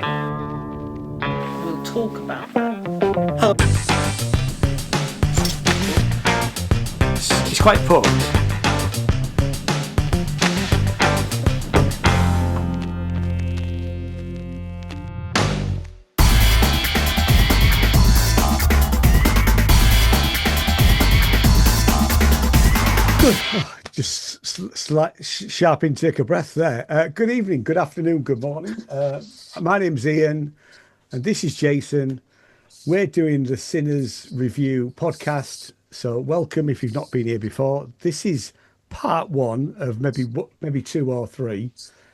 We'll talk about that. It's quite poor. Just slight sharp intake of breath there. Good evening, good afternoon, good morning. My name's Ian, and this is Jason. We're doing the Sinners Review podcast. So welcome if you've not been here before. This is part one of maybe two or three.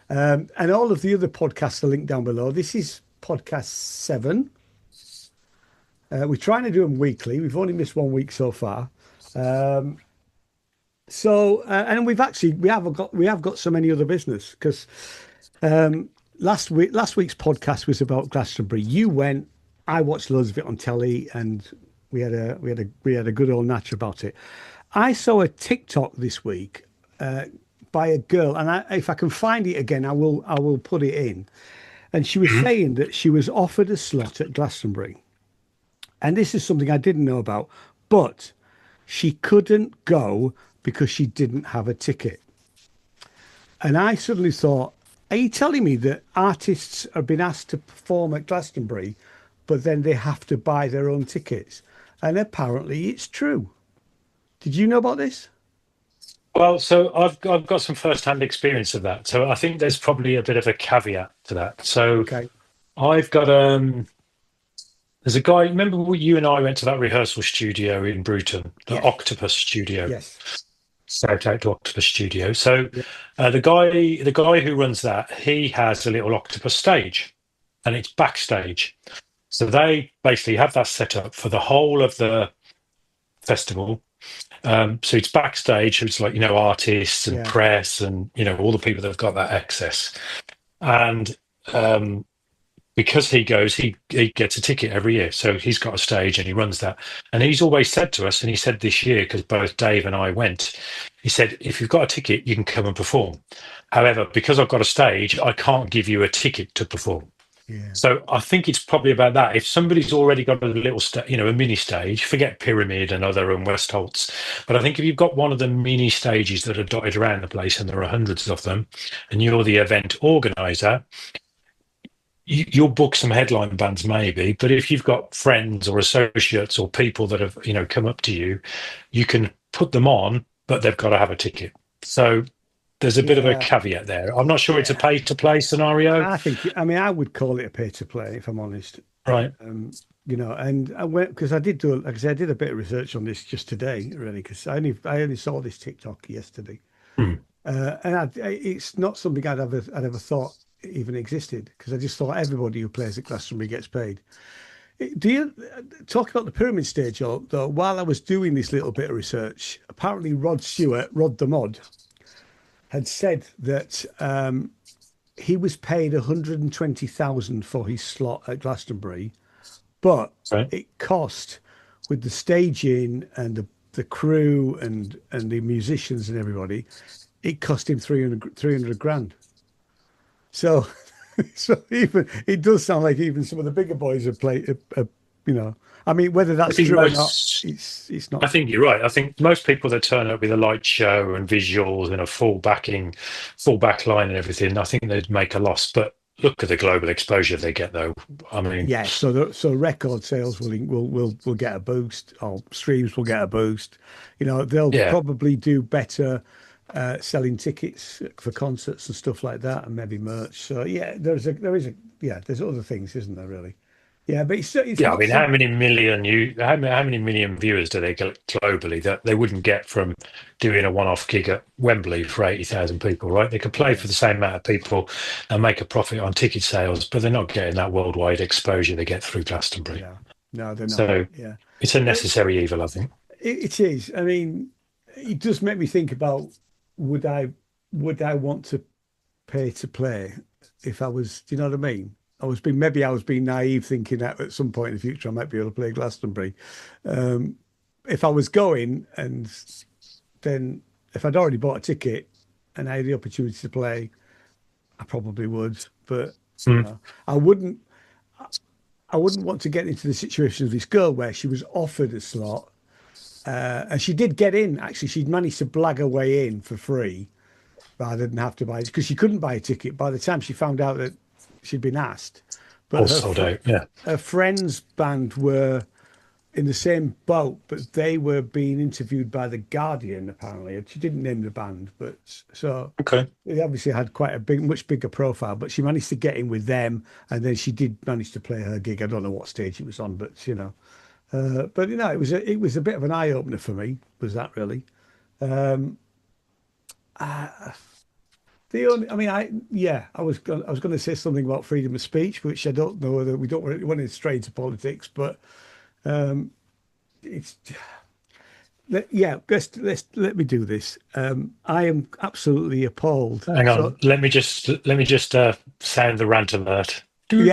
And all of the other podcasts are linked down below. This is podcast 7. We're trying to do them weekly. We've only missed 1 week so far. And we have got so many other business because last week's podcast was about Glastonbury. You went, I watched loads of it on telly, and we had a good old natch about it. I saw a TikTok this week by a girl, and if I can find it again, I will put it in. And she was saying that she was offered a slot at Glastonbury, and this is something I didn't know about, but she couldn't go because she didn't have a ticket. And I suddenly thought, are you telling me that artists have been asked to perform at Glastonbury, but then they have to buy their own tickets? And apparently it's true. Did you know about this? Well, so I've got some first-hand experience of that. So I think there's probably a bit of a caveat to that. So Okay. I've got there's a guy, remember you and I went to that rehearsal studio in Bruton, the Yes. Octopus Studio. Yes. Shout out to Octopus Studio. So Yeah. the guy who runs that, he has a little octopus stage, and it's backstage. So they basically have that set up for the whole of the festival. So it's backstage. It's like, artists and press and, all the people that have got that access. And because he goes, he gets a ticket every year. So he's got a stage and he runs that. And he's always said to us, and he said this year, because both Dave and I went, he said, if you've got a ticket, you can come and perform. However, because I've got a stage, I can't give you a ticket to perform. Yeah. So I think it's probably about that. If somebody's already got a little, a mini stage, forget Pyramid and other and Westholtz. But I think if you've got one of the mini stages that are dotted around the place, and there are hundreds of them, and you're the event organizer, you'll book some headline bands maybe, but if you've got friends or associates or people that have, come up to you, you can put them on, but they've got to have a ticket. So there's a bit of a caveat there. I'm not sure it's a pay-to-play scenario. I would call it a pay-to-play, if I'm honest. Right. And I went, because I did I did a bit of research on this just today, really, because I only saw this TikTok yesterday. And it's not something I'd ever thought even existed, because I just thought everybody who plays at Glastonbury gets paid. Do you talk about the Pyramid stage, though? While I was doing this little bit of research, apparently Rod Stewart, Rod the Mod, had said that he was paid 120,000 for his slot at Glastonbury, but it cost, with the staging and the crew and the musicians and everybody, it cost him 300 grand. So even it does sound like even some of the bigger boys have played. I mean, whether that's true or not, it's not. I think you're right. I think most people that turn up with a light show and visuals and a full back line and everything, I think they'd make a loss. But look at the global exposure they get, though. I mean, yeah. So record sales will get a boost, or streams will get a boost. They'll probably do better selling tickets for concerts and stuff like that, and maybe merch. So there's other things, isn't there, really? Yeah, but it's I mean, how many million viewers do they get globally that they wouldn't get from doing a one-off gig at Wembley for 80,000 people, right? They could play for the same amount of people and make a profit on ticket sales, but they're not getting that worldwide exposure they get through Glastonbury. No, they're not. So it's a necessary evil, I think. It is. I mean, it does make me think about, would I want to pay to play if I was, do you know what I mean? Maybe I was being naive, thinking that at some point in the future I might be able to play Glastonbury. If I was going, and then if I'd already bought a ticket and I had the opportunity to play, I probably would. But You know? I wouldn't want to get into the situation of this girl where she was offered a slot, and she did get in. Actually, she'd managed to blag her way in for free, rather than have to buy it because she couldn't buy a ticket by the time she found out that she'd been asked. But All sold out. Yeah. her friend's band were in the same boat, but they were being interviewed by The Guardian, apparently. She didn't name the band, but so Okay. they obviously had quite a much bigger profile, but she managed to get in with them, and then she did manage to play her gig. I don't know what stage it was on, but but it was a bit of an eye opener for me. Was that really? I was going to say something about freedom of speech, which I don't know whether we don't want to stray into politics, but it's let me do this. I am absolutely appalled. Hang on, let me just sound the rant alert. But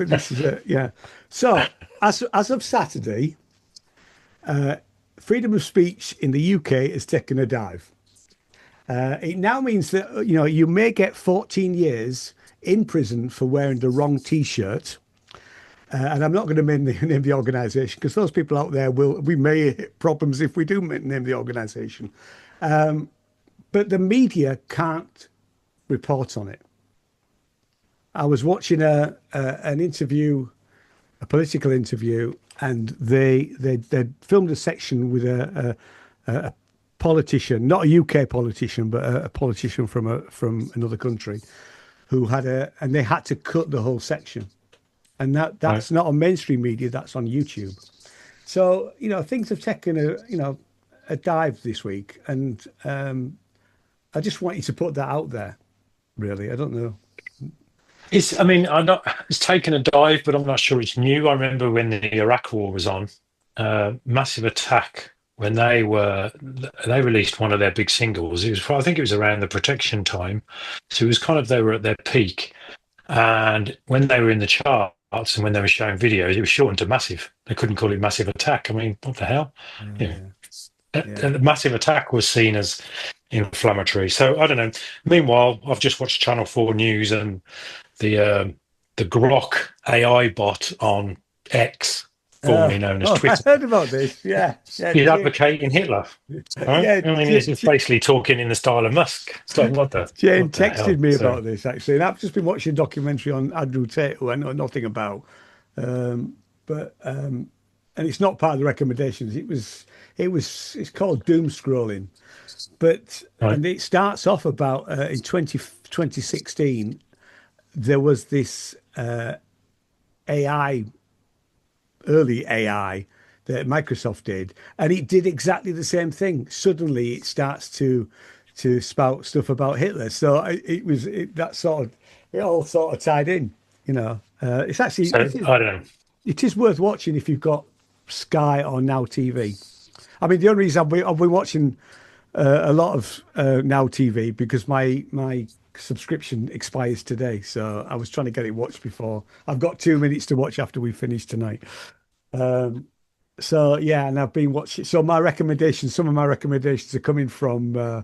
this is it. Yeah. So as of Saturday, freedom of speech in the UK has taken a dive. It now means that you may get 14 years in prison for wearing the wrong T-shirt. And I'm not going to name the organisation because those people out there we may hit problems if we do name the organisation. But the media can't report on it. I was watching an interview, a political interview, and they filmed a section with a politician, not a UK politician, but a politician from another country, and they had to cut the whole section. And that's not on mainstream media, that's on YouTube. So, things have taken a dive this week. And I just want you to put that out there, really. I don't know. It's taken a dive, but I'm not sure it's new. I remember when the Iraq War was on, Massive Attack, when they released one of their big singles. I think it was around the Protection time. So it was they were at their peak. And when they were in the charts and when they were showing videos, it was shortened to Massive. They couldn't call it Massive Attack. I mean, what the hell? And Massive Attack was seen as inflammatory. So I don't know. Meanwhile, I've just watched Channel 4 News, and the Grok AI bot on X, formerly known as Twitter. I heard about this. Yeah. He's advocating Hitler. Right? He's basically talking in the style of Musk. So Jane texted me about this, actually, and I've just been watching a documentary on Andrew Tate, who I know nothing about. And it's not part of the recommendations. It's called doom scrolling, and it starts off about in 2016. There was this early AI that Microsoft did, and it did exactly the same thing. Suddenly, it starts to spout stuff about Hitler. So it all sort of tied in. It's actually I don't know. It is worth watching if you've got Sky or Now TV. I mean, the only reason I've been watching a lot of Now TV because my subscription expires today, so I was trying to get it watched before. I've got 2 minutes to watch after we finish tonight. And I've been watching. So some of my recommendations are coming from the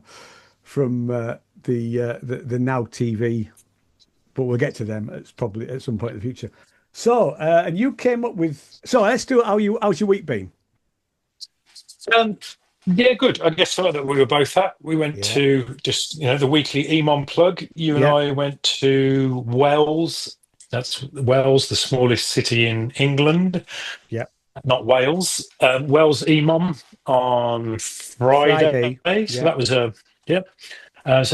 Now TV, but we'll get to them probably at some point in the future. So, and you came up with. So let's do. How's your week been? Yeah, good. I guess that we were both at. We went to just the weekly Emon plug. You and I went to Wells. That's Wells, the smallest city in England. Yeah, not Wales. Wells Emon on Friday. So that was so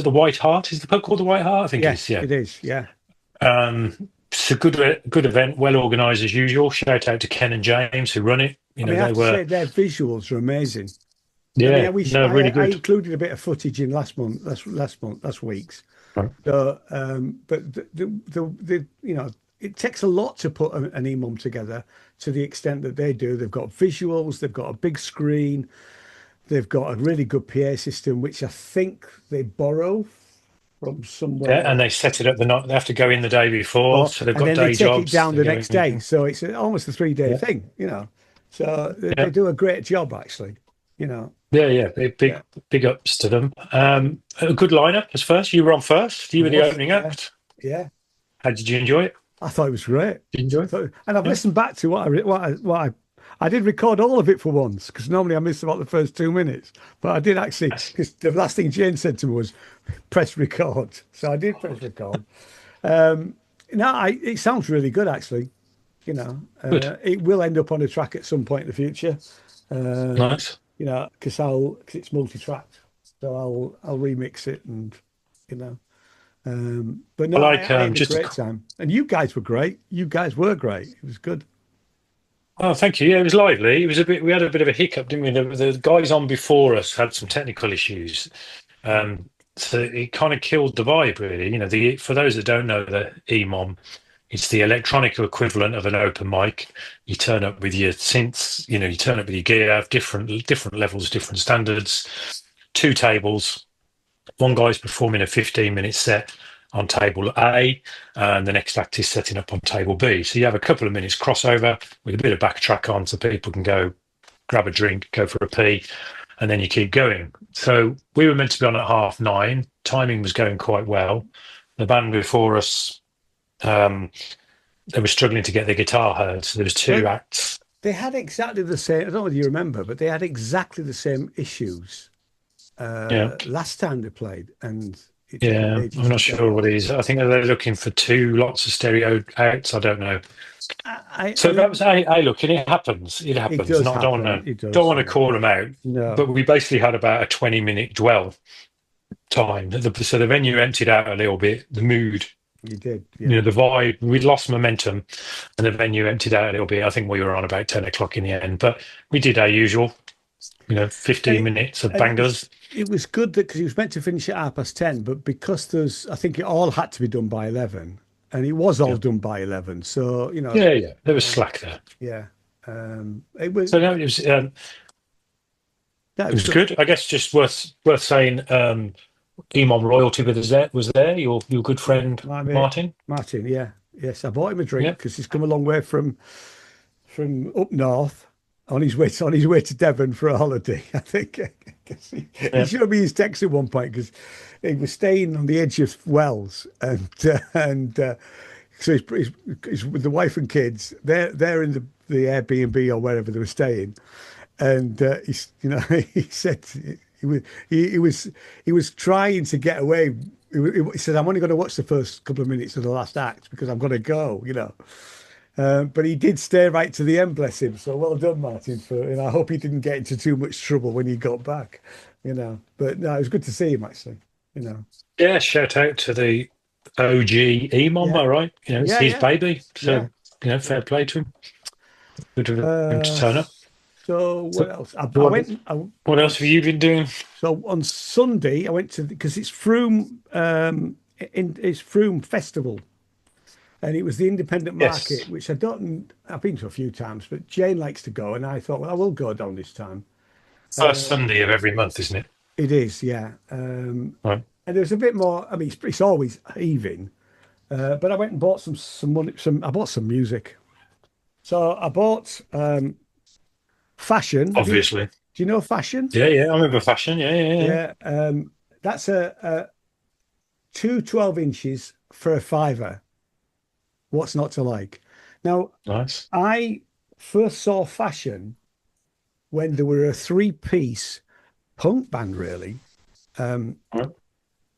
the White Hart, is the pub called the White Hart? I think it is. Yeah, it is. Yeah. It's a good event, well organised as usual. Shout out to Ken and James who run it. I have to say their visuals are amazing. Yeah, really good. I included a bit of footage in last week's. Right. So, but it takes a lot to put an EMOM together to the extent that they do. They've got visuals, they've got a big screen, they've got a really good PA system, which I think they borrow from somewhere. Yeah, and they set it up the night. They have to go in the day before, so they've got day jobs. And then they take it down the next day, so it's almost a 3-day thing, So they do a great job, actually, Yeah, big ups to them. A good lineup as first. You were on first. You were the opening act. Yeah. How did you enjoy it? I thought it was great. Did you enjoy it? And I've listened back to I did record all of it for once, because normally I miss about the first 2 minutes. But I did actually, Yes. because the last thing Jane said to me was press record. So I did press record. No, it sounds really good, actually. Good. It will end up on a track at some point in the future. Nice. Because it's multi-tracked, so I'll remix it, and but no, I I like had a just great time, and you guys were great. You guys were great. It was good. Oh, thank you. Yeah, it was lively. It was a bit. We had a bit of a hiccup, didn't we? The guys on before us had some technical issues, so it kind of killed the vibe, really. For those that don't know, the EMOM, it's the electronic equivalent of an open mic. You turn up with your synths. You turn up with your gear, different levels, different standards. 2 tables. One guy's performing a 15-minute set on table A, and the next act is setting up on table B. So you have a couple of minutes crossover with a bit of backtrack on, so people can go grab a drink, go for a pee, and then you keep going. So we were meant to be on at 9:30. Timing was going quite well. The band before us, they were struggling to get their guitar heard, so there was 2 acts. They had exactly the same. I don't know whether you remember, but they had exactly the same issues last time they played, and I'm not sure what it is. I think they're looking for 2 lots of stereo outs. I don't know. That was look, and it happens. It happens. does And I happen. don't want to call them out. No. But we basically had about a 20-minute dwell time. So the venue emptied out a little bit. The mood, You did. Yeah. the vibe. We'd lost momentum, and the venue emptied out a little bit. I think we were on about 10 o'clock in the end, but we did our usual. 15 minutes of bangers. It was good because he was meant to finish at 10:30, but because I think it all had to be done by 11, and it was all done by 11. So there was slack there. Yeah, it was. So no, it was good. I guess just worth saying. Emon Royalty was there. Your good friend Martin. Martin, yeah, yes. I bought him a drink because he's come a long way from up north. On his way to Devon for a holiday, I think. He showed me his text at one point because he was staying on the edge of Wells, and so he's with the wife and kids. They're in the Airbnb or wherever they were staying, and he said he was trying to get away. He said, "I'm only going to watch the first couple of minutes of the last act because I'm going to go," But he did stay right to the end, bless him. So well done, Martin. I hope he didn't get into too much trouble when he got back. But no, it was good to see him actually. Yeah, shout out to the OG Emon, right? It's his baby. So fair play to him. Good of him to turn up. So what else? What else have you been doing? So on Sunday, I went to because it's Froome. It's Froome Festival. And it was the independent market, which I've been to a few times, but Jane likes to go. And I thought, well, I will go down this time. First Sunday of every month, isn't it? It is, yeah. Right. And there's a bit more, I mean, it's always heaving. But I went and bought some money, I bought some music. So I bought Fashion. Obviously. Do you know Fashion? Yeah, I remember Fashion. Yeah. That's a 2 12 inches for a £5. What's not to like? Now, nice. I first saw Fashion when there were a 3-piece punk band, really.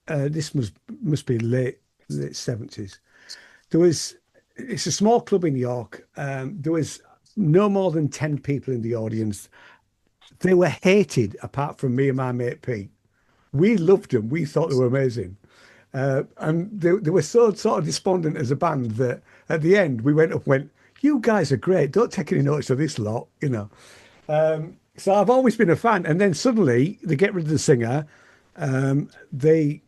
This must be late 70s. It's a small club in York. There was no more than 10 people in the audience. They were hated apart from me and my mate Pete. We loved them. We thought they were amazing. And they were so sort of despondent as a band that at the end we went up and went, "You guys are great. Don't take any notice of this lot," So I've always been a fan. And then suddenly they get rid of the singer. They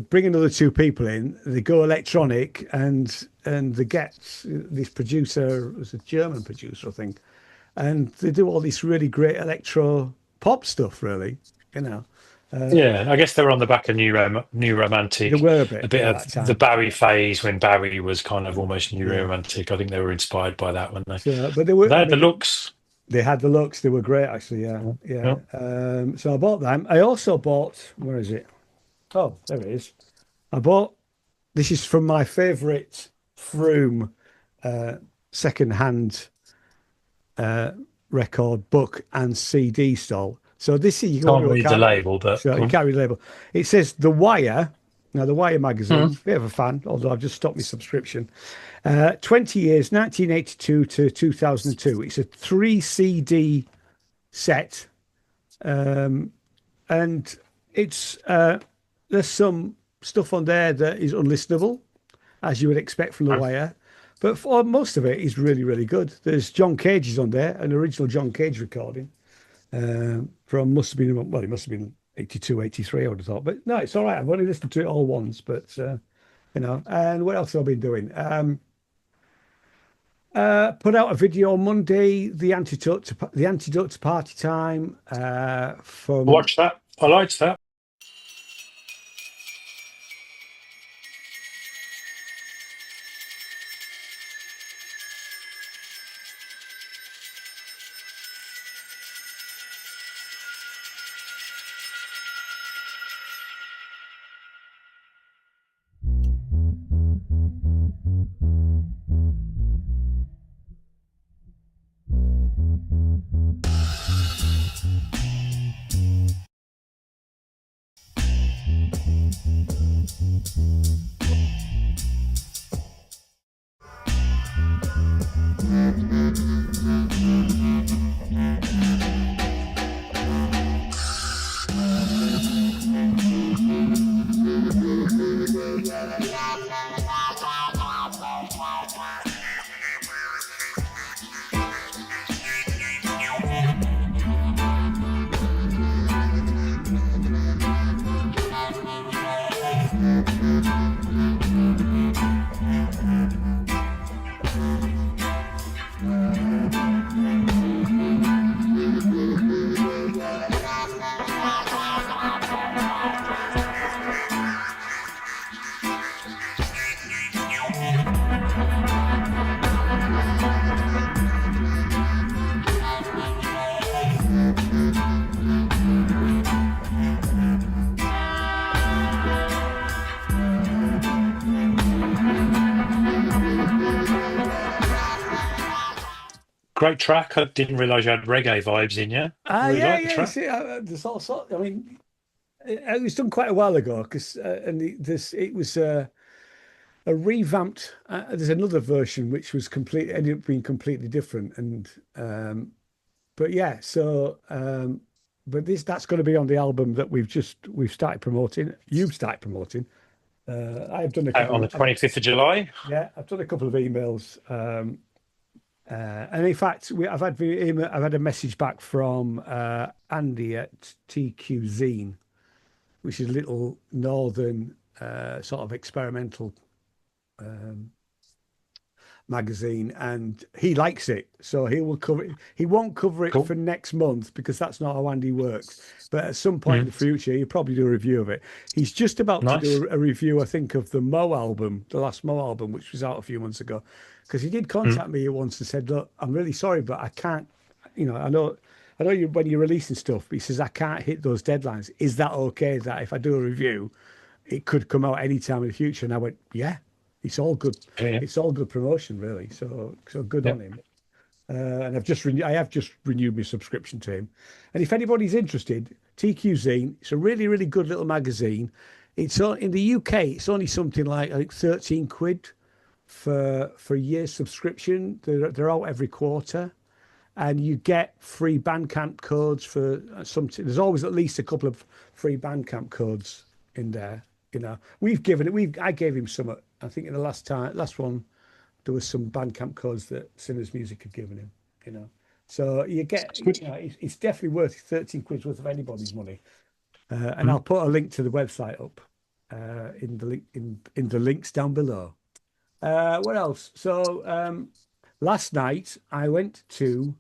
bring another 2 people in. They go electronic, and they get this producer, it was a German producer, I think, and they do all this really great electro pop stuff, really. I guess they were on the back of New Romantic. They were a bit of the Barry phase when Barry was kind of almost New Romantic. I think they were inspired by that, weren't they? So, but they had the looks. They had the looks. They were great, actually. Yeah. So I bought them. I also bought. Where is it? Oh, there it is. This is from my favourite Froome second-hand record, book, and CD stall. So this is you Can't read the label, but so you can't read the label. It says The Wire. Now, The Wire magazine, bit of a fan, although I've just stopped my subscription. 20 years, 1982 to 2002. It's a 3 CD set, and it's there's some stuff on there that is unlistenable, as you would expect from The Wire, but for most of it is really, really good. There's John Cage's on there, an original John Cage recording from must have been 82, 83, I would have thought. But no, it's all right. I've only listened to it all once, but and what else have I been doing? Put out a video on Monday, the antidote to party time. From watch that. I liked that. Great track. I didn't realise you had reggae vibes in you. There's all sorts. I mean, it was done quite a while ago because it was a revamped. There's another version which was ended up being completely different, and but yeah. So, but that's going to be on the album that we've started promoting. You've started promoting. I've done on the 25th of July. Yeah, I've done a couple of emails. And in fact, I've had a message back from Andy at TQ Zine, which is a little northern sort of experimental magazine, and he likes it, so he will cover it. He won't cover it for next month because that's not how Andy works. But at some point in the future, he'll probably do a review of it. He's just about to do a review, I think, of the Mo album, the last Mo album, which was out a few months ago. Because he did contact me once and said, "Look, I'm really sorry, but I can't. I know you when you're releasing stuff." But he says, "I can't hit those deadlines. Is that okay? That if I do a review, it could come out any time in the future?" And I went, "Yeah, it's all good. Yeah. It's all good promotion, really. So good on him." And I have just renewed my subscription to him. And if anybody's interested, TQ Zine, it's a really, really good little magazine. It's in the UK. It's only something like I think 13 quid. For a year's subscription. They're out every quarter, and you get free Bandcamp codes for something. There's always at least a couple of free Bandcamp codes in there. I gave him some. I think in the last one, there was some Bandcamp codes that Sinners Music had given him. So you get. It's definitely worth 13 quid worth of anybody's money. And I'll put a link to the website up in the links down below. What else? So last night I went to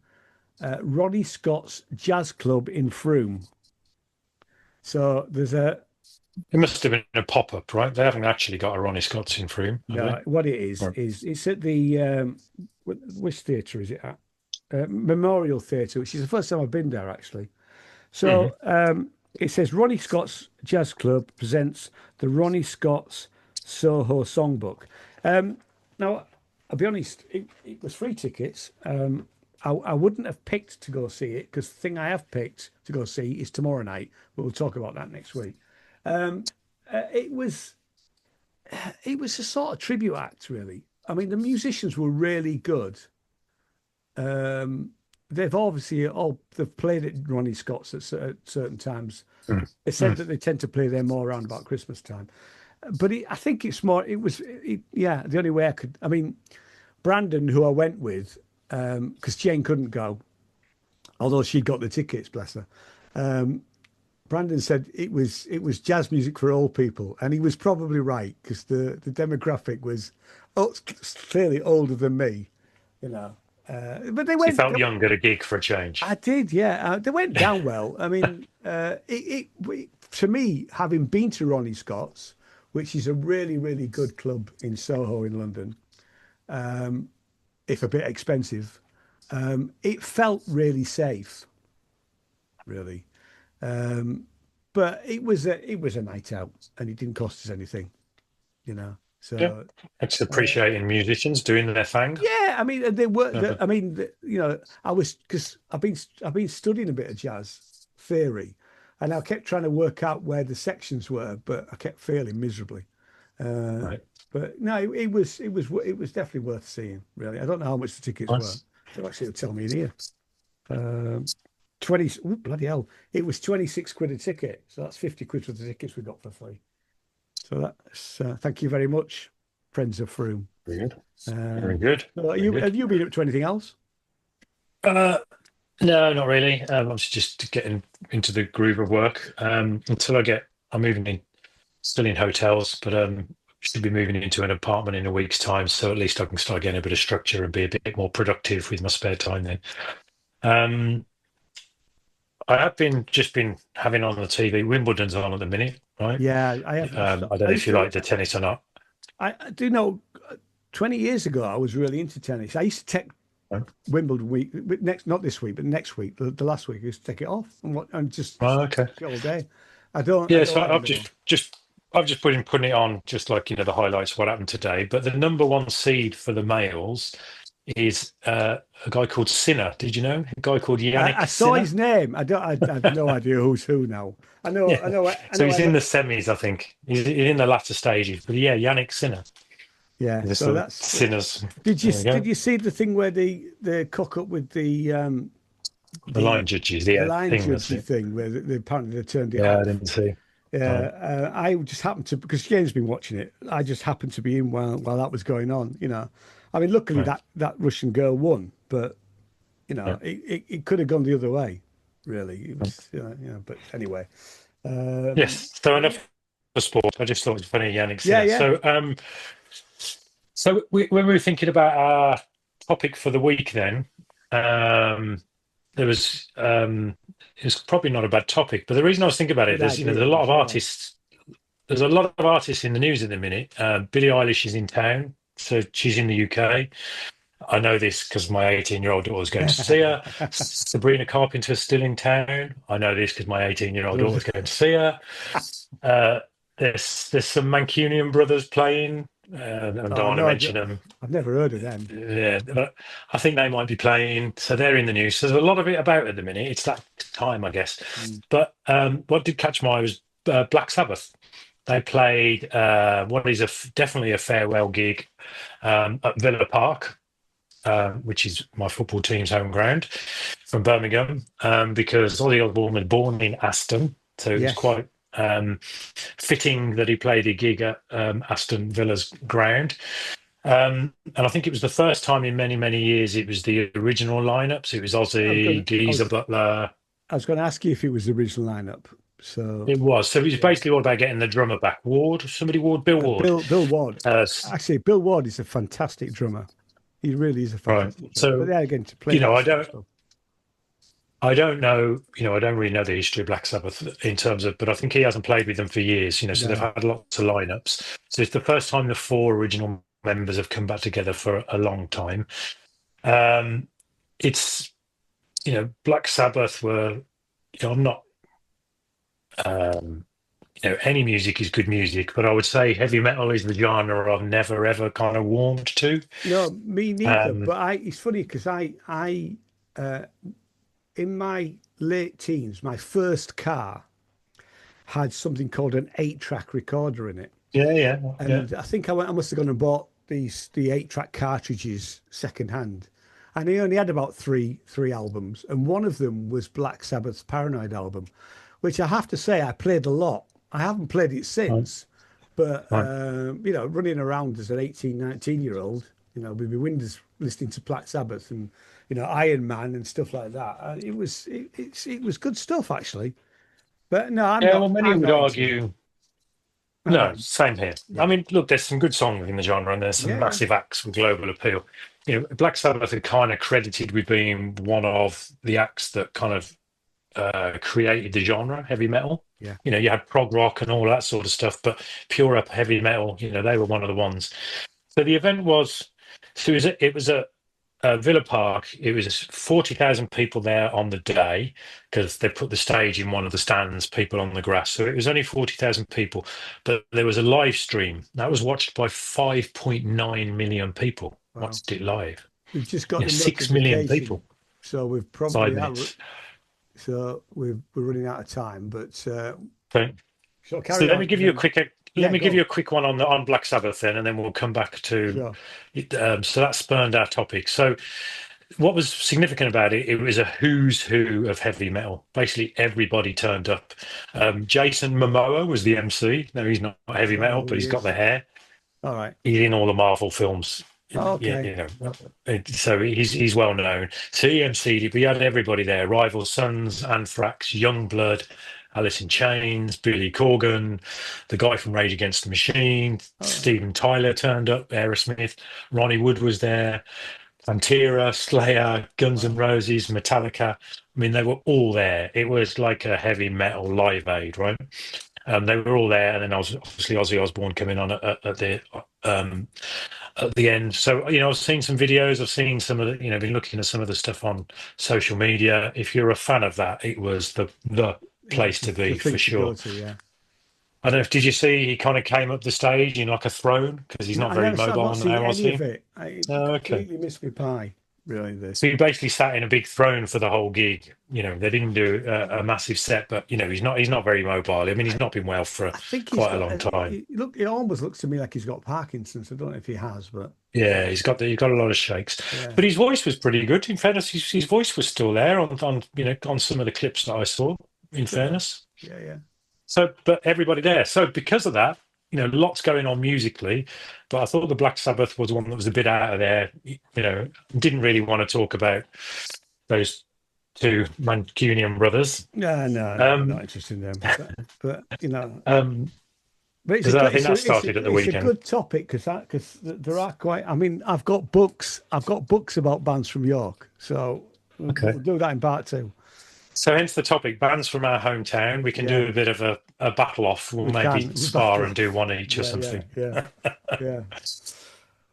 Ronnie Scott's Jazz Club in Froome. So it must have been a pop-up, right? They haven't actually got a Ronnie Scott's in Froome. No, what it is it's at the which theatre is it at? Memorial Theatre, which is the first time I've been there actually. So it says Ronnie Scott's Jazz Club presents the Ronnie Scott's Soho Songbook. Now, I'll be honest, it was free tickets. I wouldn't have picked to go see it because the thing I have picked to go see is tomorrow night, but we'll talk about that next week. It was a sort of tribute act, really. I mean, the musicians were really good. They've obviously they've played at Ronnie Scott's at certain times. They said that they tend to play there more around about Christmas time. But I think it's more. The only way I could. I mean, Brandon, who I went with, because Jane couldn't go, although she got the tickets, bless her. Brandon said it was jazz music for old people, and he was probably right because the demographic was clearly older than me, you know. But they went. You felt young at a gig for a change. I did, yeah. They went down well. I mean, to me, having been to Ronnie Scott's, which is a really, really good club in Soho in London, if a bit expensive, it felt really safe, really. But it was a night out, and it didn't cost us anything, you know. So yeah. It's appreciating musicians doing their thing. Yeah, I mean they were. I mean, you know, because I've been studying a bit of jazz theory, and I kept trying to work out where the sections were, but I kept failing miserably. Right. But no, it was definitely worth seeing. Really, I don't know how much the tickets were. So actually, it'll tell me in here. 20. Ooh, bloody hell! It was 26 quid a ticket, so that's 50 quid for the tickets we got for free. So that's thank you very much, friends of Froome. Very good. Very good. So have you been up to anything else? No, not really. I'm just getting into the groove of work. Until I'm moving in, still in hotels, but should be moving into an apartment in a week's time. So at least I can start getting a bit of structure and be a bit more productive with my spare time then. I have been having on the TV. Wimbledon's on at the minute, right? Yeah, I have. I don't know if you like the tennis or not. I do know. 20 years ago, I was really into tennis. I used to take Wimbledon week, not this week, but next week, the last week, I used to take it off and just all day. I don't. Yeah, so I've just been putting it on, just like, you know, the highlights of what happened today. But the number one seed for the males is a guy called Sinner. Did you know? A guy called Yannick. I saw his name. I have no idea who's who now. I know. So he's in the semis, I think. He's in the latter stages. But yeah, Yannick Sinner. Yeah. So that's Sinners. Did you see the thing where they cock up with the line judges? The line judges thing where they apparently turned it off. Yeah, I didn't see. Yeah, I just happened to, because Jane's been watching it. I just happened to be in while that was going on. You know, I mean, luckily that Russian girl won, but you know, it could have gone the other way. Really, it was, But anyway, yes. So enough for sport. I just thought it was funny, Yannick. Yeah. So when we were thinking about our topic for the week, then there was. It's probably not a bad topic, but the reason I was thinking about it is, there's a lot of artists. There's a lot of artists in the news at the minute. Billie Eilish is in town, so she's in the UK. I know this because my 18-year-old daughter's going to see her. Sabrina Carpenter's still in town. I know this because my 18-year-old daughter's going to see her. There's some Mancunian brothers playing. I don't want to mention them. I've never heard of them. Yeah, but I think they might be playing. So they're in the news. So there's a lot of it about at the minute. It's that time, I guess. But what did catch my eye was Black Sabbath. They played what is definitely a farewell gig at Villa Park, which is my football team's home ground, from Birmingham, because Ozzy Osbourne was born in Aston. So it was quite fitting that he played a gig at Aston Villa's ground. And I think it was the first time in many, many years it was the original lineup. So it was Ozzy, Geezer Butler. I was going to ask you if it was the original lineup. So it was. So it was basically all about getting the drummer back. Ward, Bill Ward. Bill Ward. Actually, Bill Ward is a fantastic drummer. He really is a fantastic drummer. So but there again, to play. I don't know, I don't really know the history of Black Sabbath in terms of, but I think he hasn't played with them for years, so they've had lots of lineups. So it's the first time the four original members have come back together for a long time. It's, Black Sabbath were, I'm not any music is good music, but I would say heavy metal is the genre I've never ever kind of warmed to. No, me neither. Um, But it's funny because in my late teens, my first car had something called an 8-track recorder in it. yeah. And I think I must have gone and bought the 8-track cartridges secondhand. And he only had about three albums. And one of them was Black Sabbath's Paranoid album, which I have to say I played a lot. I haven't played it since, but, running around as an 18, 19-year-old, with my windows listening to Black Sabbath and, Iron Man and stuff like that. It was good stuff, actually. But no, I'm yeah, not. well, many I'm would not into it. argue. I'm No, not into same here. Yeah. I mean, look, there's some good songs in the genre, and there's some Yeah. massive acts with global appeal. Black Sabbath are kind of credited with being one of the acts that kind of created the genre, heavy metal. Yeah. You had prog rock and all that sort of stuff, but pure up heavy metal, they were one of the ones. So the event it was a Villa Park. It was 40,000 people there on the day because they put the stage in one of the stands, people on the grass. So it was only 40,000 people, but there was a live stream that was watched by 5.9 million people. Wow. Watched it live. We've just got the 6 million notification, people. so we've 5 probably minutes. so we're running out of time. But Okay. so carry So let on. me give you a quick. Yeah, Let me give go. you a quick one on Black Sabbath then, and then we'll come back to. Sure. So that spurned our topic. So what was significant about it? It was a who's who of heavy metal. Basically, everybody turned up. Jason Momoa was the MC. No, he's not heavy metal, but he's got the hair. All right. He's in all the Marvel films. Okay. So he's well known. So he MC'd it. We had everybody there: Rival Sons, Anthrax, Youngblood, Alice in Chains, Billy Corgan, the guy from Rage Against the Machine, Steven Tyler turned up, Aerosmith, Ronnie Wood was there, Pantera, Slayer, Guns N' Roses, Metallica. I mean, they were all there. It was like a heavy metal live aid, right? They were all there, and then obviously Ozzy Osbourne coming on at the end. So, I've seen some videos. I've seen some of the, been looking at some of the stuff on social media. If you're a fan of that, it was the place to be for sure. I don't know. Did you see he kind of came up the stage in like a throne because he's not very mobile on the any of it. I completely missed my pie. Really, this. So he basically sat in a big throne for the whole gig. They didn't do a massive set, but he's not very mobile. I mean, he's not been well for quite a long time. It almost looks to me like he's got Parkinson's. I don't know if he has, but yeah, he's got a lot of shakes. Yeah. But his voice was pretty good. In fairness, his voice was still there on some of the clips that I saw. In fairness, yeah. So, but everybody there. So because of that, lots going on musically, but I thought the Black Sabbath was one that was a bit out of there. Didn't really want to talk about those two Mancunian brothers. No, I'm not interested in them. But but I think that started at the weekend. It's a good topic because there are quite. I mean, I've got books about bands from York, so we'll do that in part 2. So hence the topic, bands from our hometown. We can do a bit of a battle off. We'll maybe spar and do one each or something. Yeah.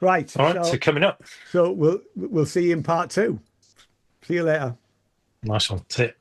Right. All right. So coming up. So we'll see you in part 2. See you later. Nice one. That's it.